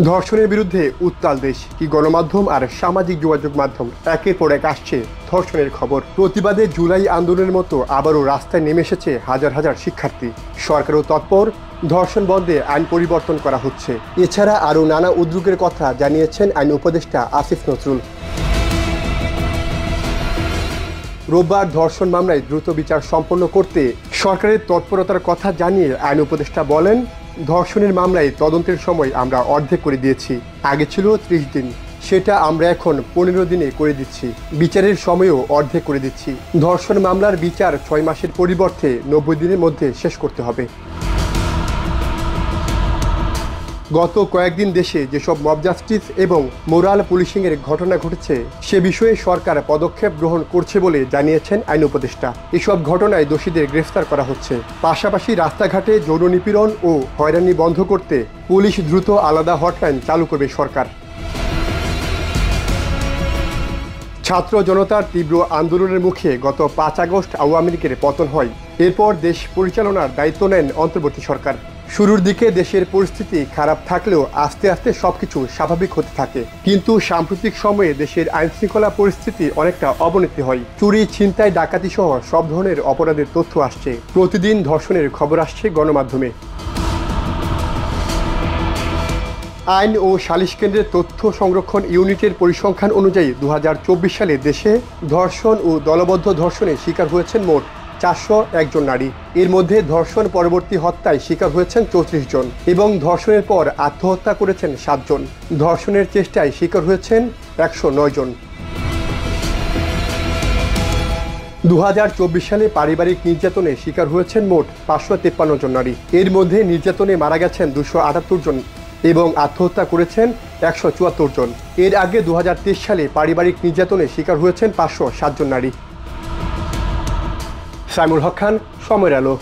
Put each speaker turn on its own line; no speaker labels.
ধর্ষণের বিরুদ্ধে উত্তাল দেশ, কি গণমাধ্যম আর সামাজিক যোগাযোগ মাধ্যম একের পর এক আসছে ধর্ষণের খবর। প্রতিবাদে জুলাই আন্দোলনের মতো আবারও রাস্তায় নেমে এসেছে হাজার হাজার শিক্ষার্থী। সরকারও তৎপর, ধর্ষণ বন্ধে আইন পরিবর্তন করা হচ্ছে। এছাড়া আরও নানা উদ্যোগের কথা জানিয়েছেন আইন উপদেষ্টা আসিফ নজরুল। রোববার ধর্ষণ মামলায় দ্রুত বিচার সম্পন্ন করতে সরকারের তৎপরতার কথা জানিয়ে আইন উপদেষ্টা বলেন, ধর্ষণের মামলায় তদন্তের সময় আমরা অর্ধেক করে দিয়েছি। আগে ছিল 30 দিন, সেটা আমরা এখন 15 দিনে করে দিচ্ছি। বিচারের সময়ও অর্ধেক করে দিচ্ছি। ধর্ষণ মামলার বিচার 6 মাসের পরিবর্তে 90 দিনের মধ্যে শেষ করতে হবে। গত কয়েকদিন দেশে যেসব মব জাস্টিস এবং মোরাল পুলিশিংয়ের ঘটনা ঘটেছে সে বিষয়ে সরকার পদক্ষেপ গ্রহণ করছে বলে জানিয়েছেন আইন উপদেষ্টা। এসব ঘটনায় দোষীদের গ্রেফতার করা হচ্ছে। পাশাপাশি রাস্তাঘাটে যৌন নিপীড়ন ও হয়রানি বন্ধ করতে পুলিশ দ্রুত আলাদা হটলাইন চালু করবে সরকার। ছাত্র জনতার তীব্র আন্দোলনের মুখে গত 5 আগস্ট আওয়ামী লীগের পতন হয়। এরপর দেশ পরিচালনার দায়িত্ব নেন অন্তর্বর্তী সরকার। শুরুর দিকে দেশের পরিস্থিতি খারাপ থাকলেও আস্তে আস্তে সবকিছু স্বাভাবিক হতে থাকে। কিন্তু সাম্প্রতিক সময়ে দেশের আইনশৃঙ্খলা পরিস্থিতি অনেকটা অবনতি হয়। চুরি, ছিনতাই, ডাকাতি সহ সব ধরনের অপরাধের তথ্য আসছে। প্রতিদিন ধর্ষণের খবর আসছে গণমাধ্যমে। আইন ও সালিশ কেন্দ্রের তথ্য সংরক্ষণ ইউনিটের পরিসংখ্যান অনুযায়ী 2024 সালে দেশে ধর্ষণ ও দলবদ্ধ ধর্ষণে শিকার হয়েছেন মোট 401 জন নারী। এর মধ্যে ধর্ষণ পরবর্তী হত্যায় শিকার হয়েছেন 34 জন এবং ধর্ষণের পর আত্মহত্যা করেছেন 7 জন। ধর্ষণের চেষ্টায় শিকার হয়েছেন 109 জন। 2024 সালে পারিবারিক নির্যাতনে শিকার হয়েছেন মোট 553 জন নারী। এর মধ্যে নির্যাতনে মারা গেছেন 278 জন এবং আত্মহত্যা করেছেন 174 জন। এর আগে 2023 সালে পারিবারিক নির্যাতনে শিকার হয়েছেন 507 জন নারী। সাইমুল হক খান, সময়ের আলো।